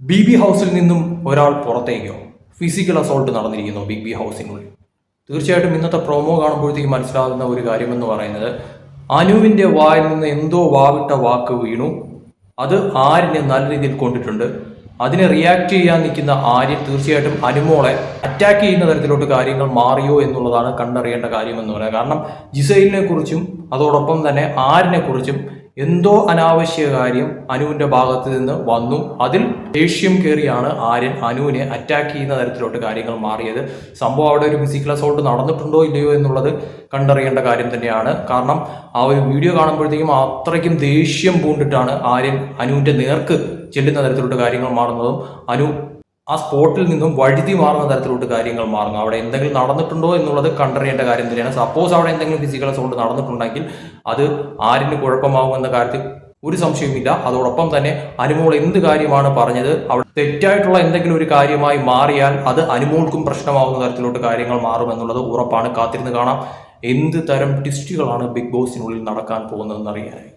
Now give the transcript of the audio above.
B ഹൗസിൽ നിന്നും ഒരാൾ പുറത്തേക്കോ? ഫിസിക്കൽ അസോൾട്ട് നടന്നിരിക്കുന്നു ബി ഹൗസിനുള്ളിൽ. തീർച്ചയായിട്ടും ഇന്നത്തെ പ്രൊമോ കാണുമ്പോഴത്തേക്ക് മനസ്സിലാകുന്ന ഒരു കാര്യമെന്ന് പറയുന്നത്, അനുവിൻ്റെ വായിൽ നിന്ന് എന്തോ വാവിട്ട വാക്ക് വീണു. അത് ആര്യനെ നല്ല രീതിയിൽ കൊണ്ടിട്ടുണ്ട്. അതിനെ റിയാക്ട് ചെയ്യാൻ നിൽക്കുന്ന ആര്യൻ തീർച്ചയായിട്ടും അനുമോളെ അറ്റാക്ക് ചെയ്യുന്ന തരത്തിലോട്ട് കാര്യങ്ങൾ മാറിയോ എന്നുള്ളതാണ് കണ്ടറിയേണ്ട കാര്യമെന്ന് പറയുന്നത്. കാരണം ജിസൈലിനെ കുറിച്ചും അതോടൊപ്പം തന്നെ ആര്യനെ കുറിച്ചും എന്തോ അനാവശ്യ കാര്യം അനുവിന്റെ ഭാഗത്ത് നിന്ന് വന്നു. അതിൽ ദേഷ്യം കയറിയാണ് ആര്യൻ അനുവിനെ അറ്റാക്ക് ചെയ്യുന്ന തരത്തിലോട്ട് കാര്യങ്ങൾ മാറിയത്. സംഭവം അവിടെ ഒരു ഫിസിക്കൽ അസോൾട്ട് നടന്നിട്ടുണ്ടോ ഇല്ലയോ എന്നുള്ളത് കണ്ടറിയേണ്ട കാര്യം തന്നെയാണ്. കാരണം ആ ഒരു വീഡിയോ കാണുമ്പോഴത്തേക്കും അത്രയ്ക്കും ദേഷ്യം പൂണ്ടിട്ടാണ് ആര്യൻ അനുവിന്റെ നേർക്ക് ചെല്ലുന്ന തരത്തിലോട്ട് കാര്യങ്ങൾ മാറുന്നതും അനു ആ സ്പോട്ടിൽ നിന്നും വഴുതി മാറുന്ന തരത്തിലോട്ട് കാര്യങ്ങൾ മാറുന്നു. അവിടെ എന്തെങ്കിലും നടന്നിട്ടുണ്ടോ എന്നുള്ളത് കണ്ടറിയേണ്ട കാര്യം തന്നെയാണ്. സപ്പോസ് അവിടെ എന്തെങ്കിലും ഫിസിക്കൽ അസോൾട്ട് നടന്നിട്ടുണ്ടെങ്കിൽ അത് ആരിന് കുഴപ്പമാകുമെന്ന കാര്യത്തിൽ ഒരു സംശയവുമില്ല. അതോടൊപ്പം തന്നെ അനുമോൾ എന്ത് കാര്യമാണ് പറഞ്ഞത് അവിടെ തെറ്റായിട്ടുള്ള എന്തെങ്കിലും ഒരു കാര്യമായി മാറിയാൽ അത് അനുമോൾക്കും പ്രശ്നമാകുന്ന തരത്തിലോട്ട് കാര്യങ്ങൾ മാറുമെന്നുള്ളത് ഉറപ്പാണ്. കാത്തിരുന്ന് കാണാം എന്ത് തരം ട്വിസ്റ്റുകളാണ് ബിഗ് ബോസിനുള്ളിൽ നടക്കാൻ പോകുന്നതെന്ന് അറിയാനായി.